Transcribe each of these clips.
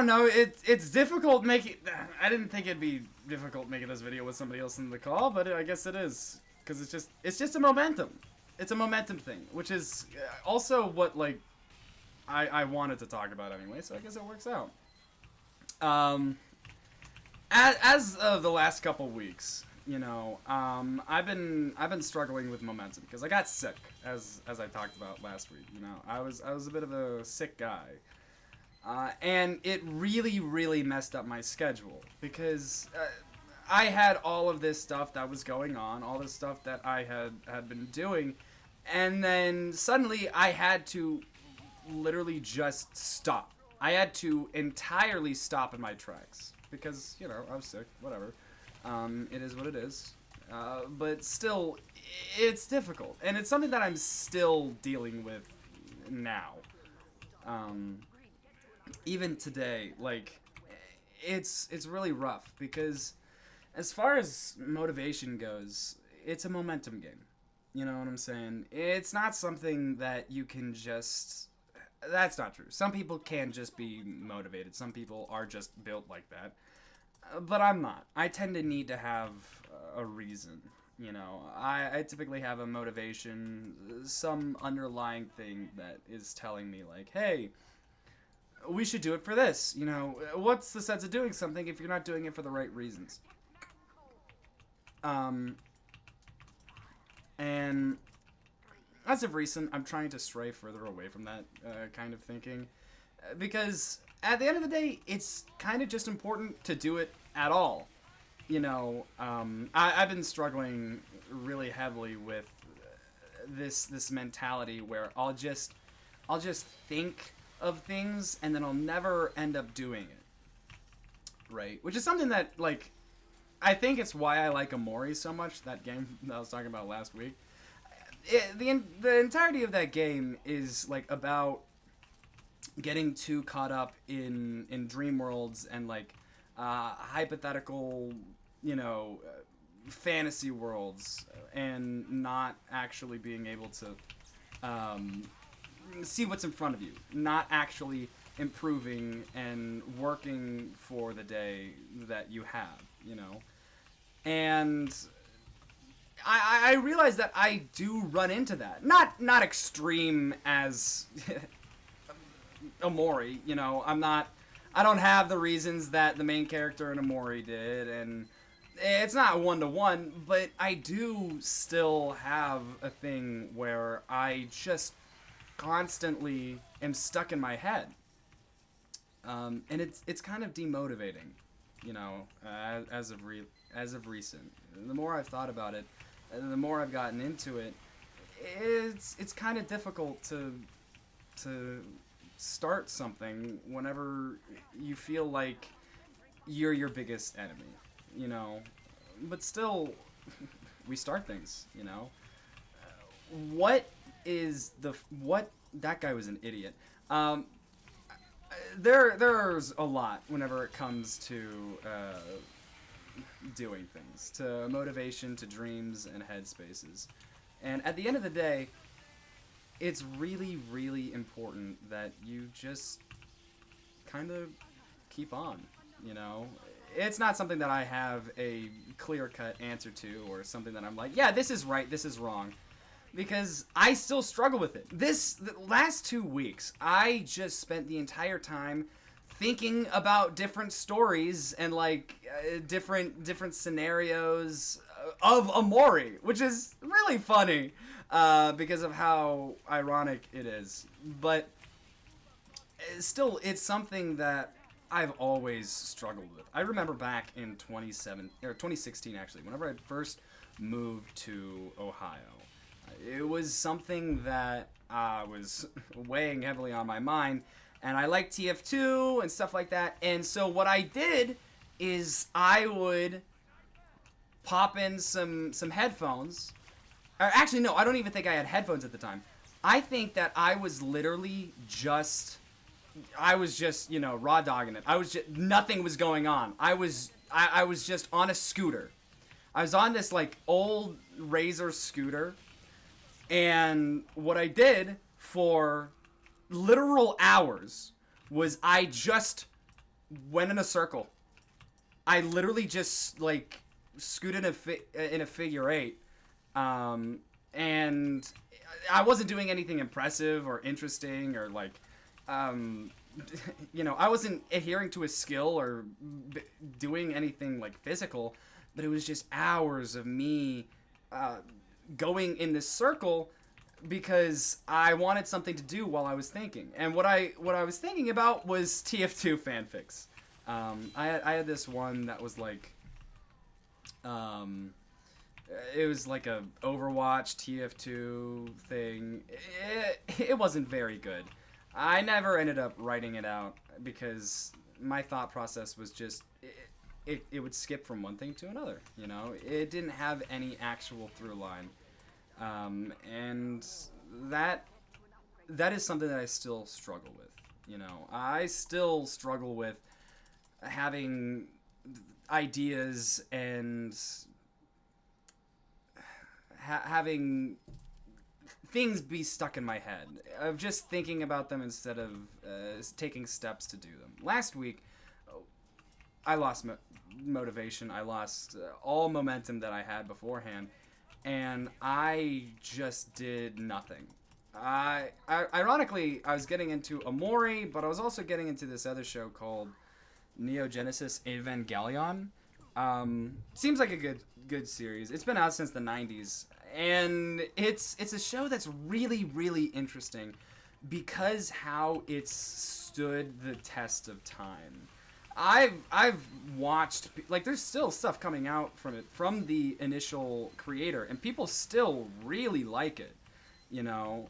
don't know. It's difficult making. I didn't think it'd be difficult making this video with somebody else in the call, but I guess it is because it's just a momentum. It's a momentum thing, which is also what like I wanted to talk about anyway. So I guess it works out. As of the last couple weeks, you know, I've been struggling with momentum because I got sick, as I talked about last week. You know, I was a bit of a sick guy. And it really messed up my schedule because I had all of this stuff that was going on, all this stuff that I had been doing, and then suddenly I had to literally just stop. I had to entirely stop in my tracks because, you know, I was sick, whatever. It is what it is. But still, it's difficult, and it's something that I'm still dealing with now. Even today, like, it's really rough because as far as motivation goes, it's a momentum game. You know what I'm saying? It's not something that you can just... That's not true. Some people can just be motivated. Some people are just built like that. But I'm not. I tend to need to have a reason. You know, I typically have a motivation, some underlying thing that is telling me, like, hey, we should do it for this. You know, what's the sense of doing something if you're not doing it for the right reasons? And as of recent, I'm trying to stray further away from that kind of thinking. Because at the end of the day, it's kind of just important to do it at all. You know, I've been struggling really heavily with this mentality where I'll just think of things and then I'll never end up doing it. Right? Which is something that, like, I think it's why I like Amori so much, that game that I was talking about last week. The entirety of that game is, like, about getting too caught up in dream worlds and, like, hypothetical, you know, fantasy worlds and not actually being able to see what's in front of you, not actually improving and working for the day that you have, you know. And I realize that I do run into that. Not extreme as Amori, you know. I don't have the reasons that the main character in Amori did, and it's not one-to-one, but I do still have a thing where I just constantly am stuck in my head. And it's kind of demotivating, you know, as of recent. The more I've thought about it, and the more I've gotten into it, it's kind of difficult to start something whenever you feel like you're your biggest enemy, you know. But still, we start things, you know. That guy was an idiot. There's a lot whenever it comes to doing things, to motivation, to dreams and headspaces. And at the end of the day, it's really important that you just kind of keep on, you know. It's not something that I have a clear-cut answer to, or something that I'm like, yeah, this is right, this is wrong. Because I still struggle with it. The last 2 weeks, I just spent the entire time thinking about different stories and, like, different scenarios of Amori, which is really funny because of how ironic it is. But still, it's something that I've always struggled with. I remember back in 2016, actually, whenever I first moved to Ohio. It was something that was weighing heavily on my mind, and I liked TF2 and stuff like that. And so what I did is I would pop in some headphones. Or actually, no, I don't even think I had headphones at the time. I think that I was literally just, you know, raw dogging it. Nothing was going on. I was just on a scooter. I was on this, like, old Razor scooter. And what I did for literal hours was I just went in a circle. I literally just like scooted in a figure eight, and I wasn't doing anything impressive or interesting or like, um, I wasn't adhering to a skill or doing anything like physical, but it was just hours of me uh, going in this circle because I wanted something to do while I was thinking. And what I was thinking about was TF2 fanfics. I had this one that was like, um, it was like a Overwatch TF2 thing. It wasn't very good. I never ended up writing it out because my thought process was just it would skip from one thing to another. It didn't have any actual through line, and that is something that I still struggle with. I still struggle with having ideas and having things be stuck in my head of just thinking about them instead of taking steps to do them. Last week, I lost motivation. I lost all momentum that I had beforehand, and I just did nothing. Ironically, I was getting into Amori, but I was also getting into this other show called Neo Genesis Evangelion. Seems like a good series. It's been out since the 90s, and it's a show that's really, really interesting because how it's stood the test of time. I've watched, like, there's still stuff coming out from it from the initial creator, and people still really like it, you know.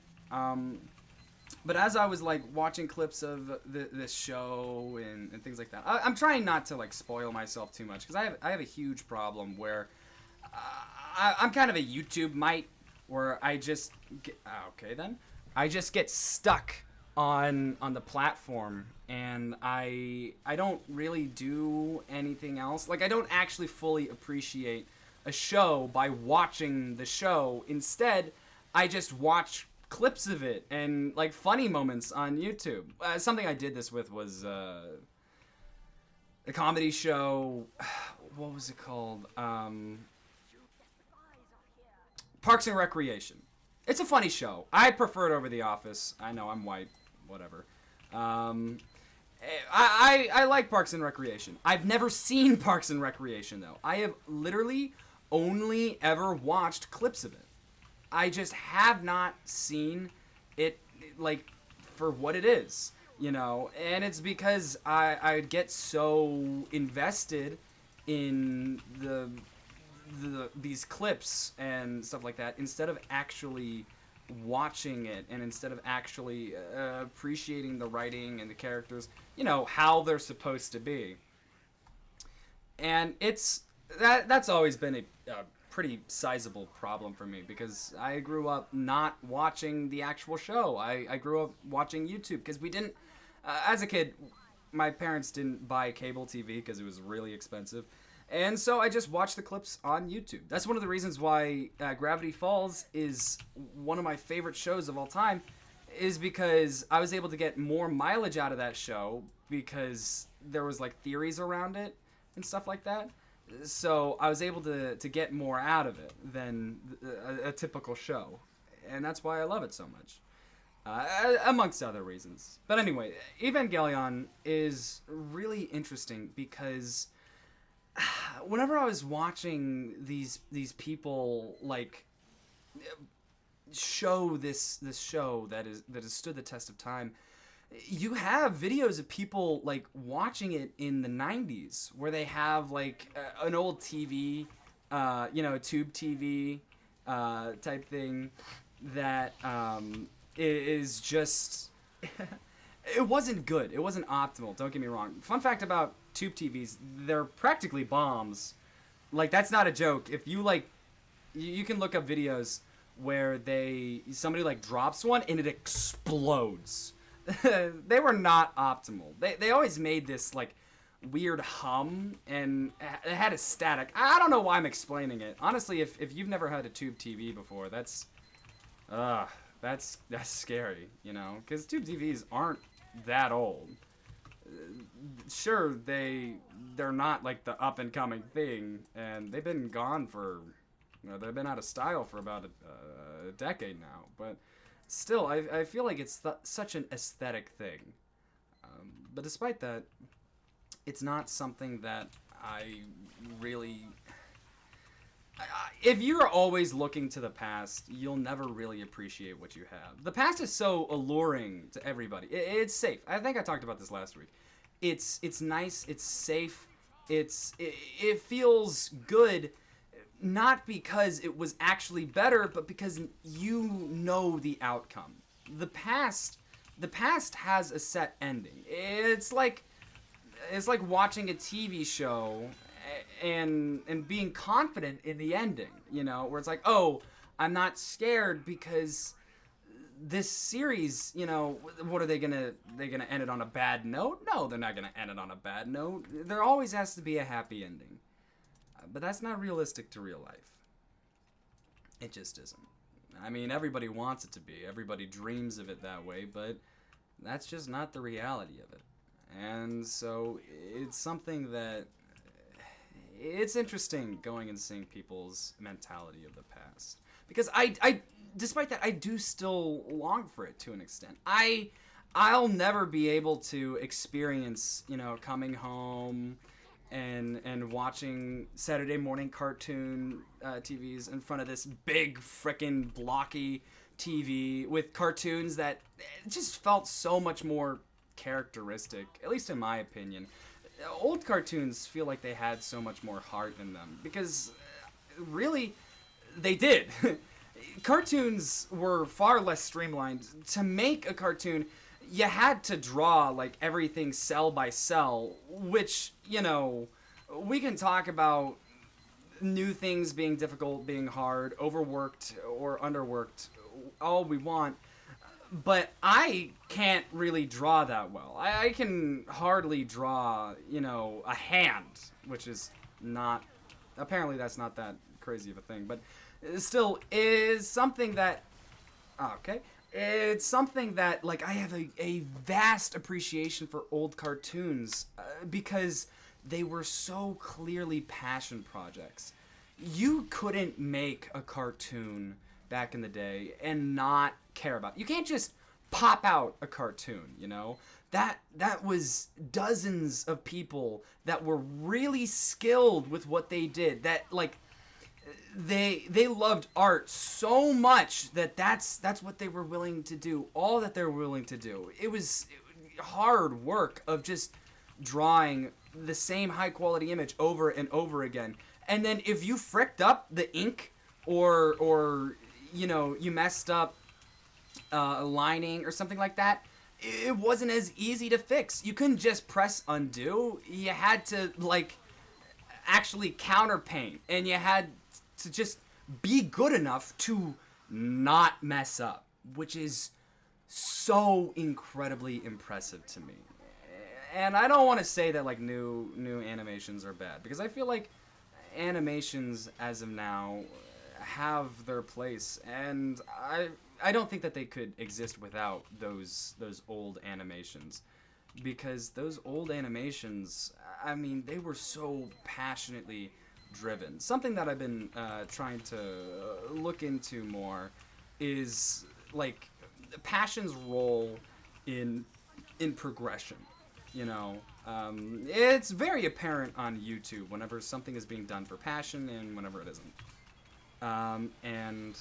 But as I was like watching clips of this show and things like that, I'm trying not to like spoil myself too much because I have a huge problem where I'm kind of a YouTube mite where I just get, okay then I just get stuck on the platform and I don't really do anything else. Like I don't actually fully appreciate a show by watching the show. Instead, I just watch clips of it and like funny moments on YouTube. Something I did this with was a comedy show. What was it called? Parks and Recreation. It's a funny show. I prefer it over The Office. I know I'm white. Whatever. I like Parks and Recreation. I've never seen Parks and Recreation though. I have literally only ever watched clips of it. I just have not seen it like for what it is, and it's because I get so invested in these clips and stuff like that instead of actually watching it and instead of actually appreciating the writing and the characters, how they're supposed to be. And that's always been a pretty sizable problem for me because I grew up not watching the actual show. I grew up watching YouTube because we didn't, as a kid, my parents didn't buy cable TV because it was really expensive. And so I just watched the clips on YouTube. That's one of the reasons why Gravity Falls is one of my favorite shows of all time, is because I was able to get more mileage out of that show because there was like theories around it and stuff like that. So I was able to get more out of it than a typical show. And that's why I love it so much. Amongst other reasons. But anyway, Evangelion is really interesting because whenever I was watching these people like show this show that has stood the test of time, you have videos of people like watching it in the 90s where they have like an old TV, a tube TV type thing that is just it wasn't good. It wasn't optimal. Don't get me wrong. Fun fact about tube TVs, they're practically bombs. Like that's not a joke. If you like, you can look up videos where somebody like drops one and it explodes. They were not optimal. They always made this like weird hum and it had a static. I don't know why I'm explaining it. Honestly, if you've never had a tube TV before, that's scary, because tube TVs aren't that old. Sure, they're not like the up and coming thing, and they've been gone for, they've been out of style for about a decade now. But still, I feel like it's such an aesthetic thing. But despite that, it's not something that I really. If you're always looking to the past, you'll never really appreciate what you have. The past is so alluring to everybody. It's safe. I think I talked about this last week. It's nice. It's safe. It feels good, not because it was actually better, but because you know the outcome. The past has a set ending. It's like watching a TV show and being confident in the ending, where it's like, oh, I'm not scared because this series, what are they gonna end it on a bad note? No, they're not gonna end it on a bad note. There always has to be a happy ending, but that's not realistic to real life. It just isn't. I mean, everybody wants it to be. Everybody dreams of it that way, but that's just not the reality of it. And so it's something that it's interesting going and seeing people's mentality of the past, because I despite that, I do still long for it to an extent. I'll never be able to experience, coming home and watching Saturday morning cartoon TVs in front of this big frickin' blocky TV with cartoons that just felt so much more characteristic, at least in my opinion. Old cartoons feel like they had so much more heart in them, because really they did. Cartoons were far less streamlined. To make a cartoon, you had to draw like everything cell by cell, which, we can talk about new things being difficult, being hard, overworked or underworked, all we want. But I can't really draw that well. I can hardly draw, a hand, which is not, apparently that's not that crazy of a thing, but still is something that, okay, it's something that, like, I have a vast appreciation for old cartoons because they were so clearly passion projects. You couldn't make a cartoon back in the day and not care about it. You can't just pop out a cartoon, that was dozens of people that were really skilled with what they did, that like they loved art so much that that's what they were willing to do, all that they were willing to do. It was hard work of just drawing the same high quality image over and over again. And then if you fricked up the ink or you messed up lining or something like that, it wasn't as easy to fix. You couldn't just press undo. You had to actually counter paint, and you had to just be good enough to not mess up, which is so incredibly impressive to me. And I don't want to say that new animations are bad, because I feel like animations as of now have their place, and I don't think that they could exist without those old animations, because those old animations, I mean, they were so passionately driven. Something that I've been trying to look into more is passion's role in progression. It's very apparent on YouTube whenever something is being done for passion and whenever it isn't. And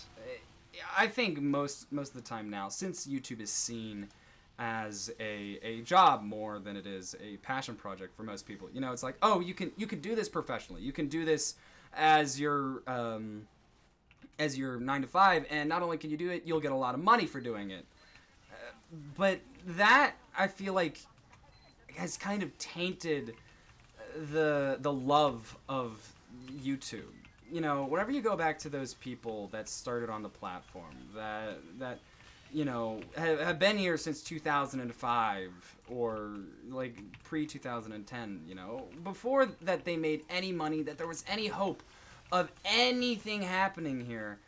I think most of the time now, since YouTube is seen as a job more than it is a passion project for most people, it's like, oh, you can do this professionally. You can do this as your 9 to 5, and not only can you do it, you'll get a lot of money for doing it. But that, I feel like, has kind of tainted the love of YouTube. Whenever you go back to those people that started on the platform, that have been here since 2005 or pre-2010, before that they made any money, that there was any hope of anything happening here,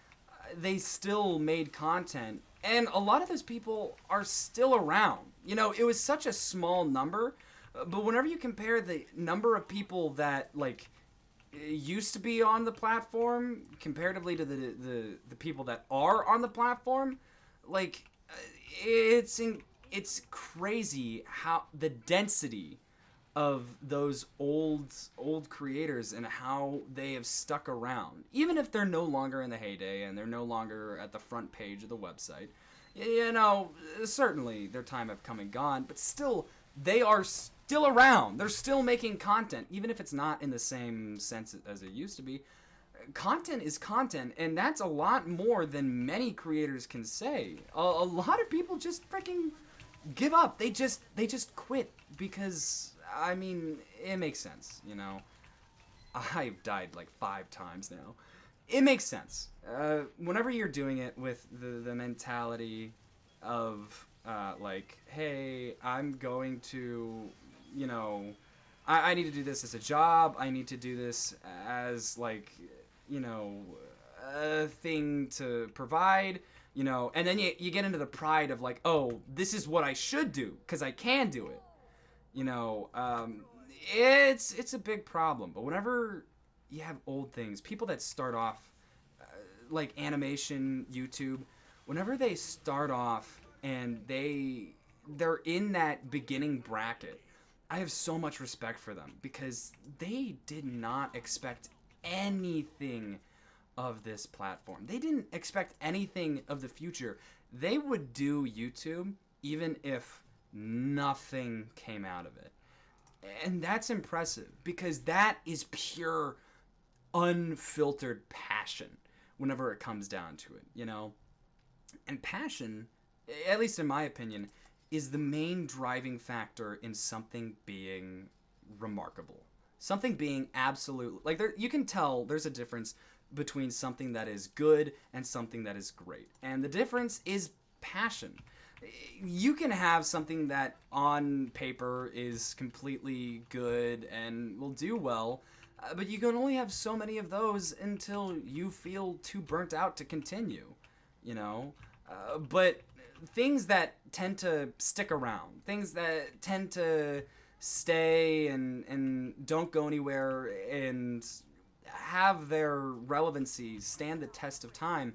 they still made content, and a lot of those people are still around. It was such a small number, But whenever you compare the number of people that like used to be on the platform comparatively to the people that are on the platform, like it's crazy how the density of those old creators and how they have stuck around, even if they're no longer in the heyday and they're no longer at the front page of the website. You know, certainly their time have come and gone, but still they are still around. They're still making content, even if it's not in the same sense as it used to be. Content is content, and that's a lot more than many creators can say. A lot of people just freaking give up. They just quit because, I mean, it makes sense, you know. I've died like 5 times now. It makes sense. Whenever you're doing it with the mentality of like, hey, I'm going to, you know, I need to do this as a job. I need to do this as like, you know, a thing to provide, you know, and then you get into the pride of like, oh, this is what I should do because I can do it. You know, it's a big problem. But whenever you have old things, people that start off like animation, YouTube, whenever they start off and they're in that beginning bracket, I have so much respect for them because they did not expect anything of this platform. They didn't expect anything of the future. They would do YouTube even if nothing came out of it. And that's impressive because that is pure, unfiltered passion whenever it comes down to it, you know? And passion, at least in my opinion, is the main driving factor in something being remarkable. Something being absolute, like you can tell there's a difference between something that is good and something that is great. And the difference is passion. You can have something that on paper is completely good and will do well, but you can only have so many of those until you feel too burnt out to continue, you know? But things that tend to stick around, things that tend to stay and don't go anywhere and have their relevancy stand the test of time,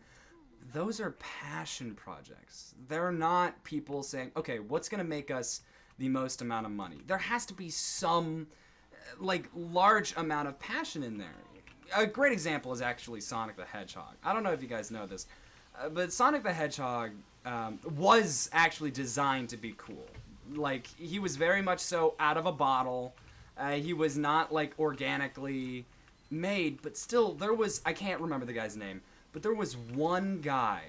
those are passion projects. They're not people saying, okay, what's going to make us the most amount of money? There has to be some like large amount of passion in there. A great example is actually Sonic the Hedgehog. I don't know if you guys know this, but Sonic the Hedgehog was actually designed to be cool. Like, he was very much so out of a bottle. He was not like organically made, but still there was, I can't remember the guy's name, but there was one guy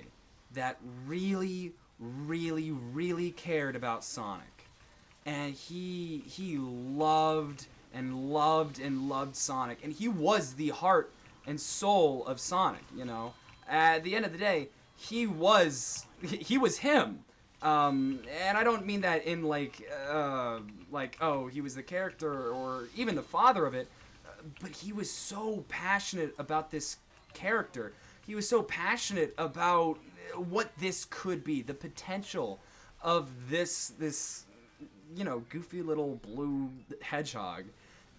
that really, really, really cared about Sonic. And he loved and loved and loved Sonic. And he was the heart and soul of Sonic, you know. At the end of the day, he was him. And I don't mean that in like, oh, he was the character or even the father of it. But he was so passionate about this character. He was so passionate about what this could be, the potential of this you know, goofy little blue hedgehog,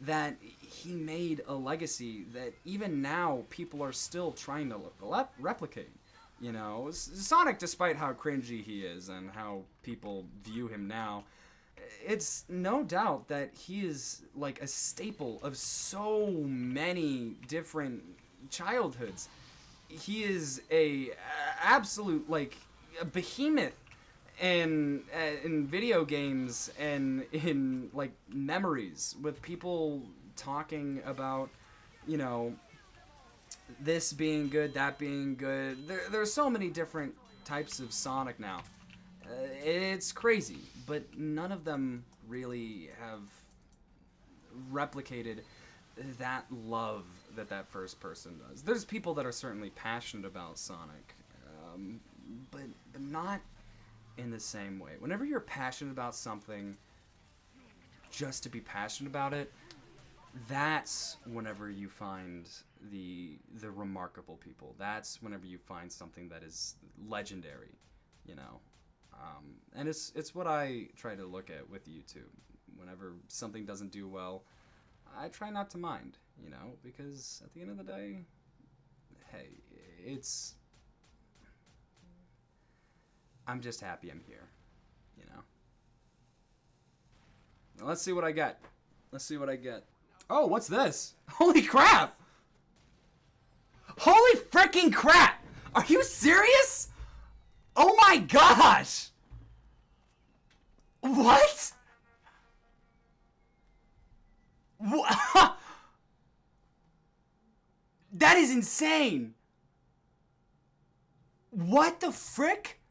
that he made a legacy that even now people are still trying to replicate. You know, Sonic, despite how cringy he is and how people view him now, it's no doubt that he is like a staple of so many different childhoods. He is a absolute like a behemoth in video games and in like memories, with people talking about, you know, this being good, that being good. There's so many different types of Sonic now. It's crazy, but none of them really have replicated that love that first person does. There's people that are certainly passionate about Sonic, but not in the same way. Whenever you're passionate about something just to be passionate about it, that's whenever you find the remarkable people. That's whenever you find something that is legendary, you know. And it's what I try to look at with YouTube. whenever something doesn't do well, I try not to mind, you know, because at the end of the day, hey, it's... I'm just happy I'm here, you know? Now let's see what I get. Let's see what I get. Oh, what's this? Holy crap! Holy freaking crap! Are you serious? Oh my gosh! What? What? That is insane! What the frick?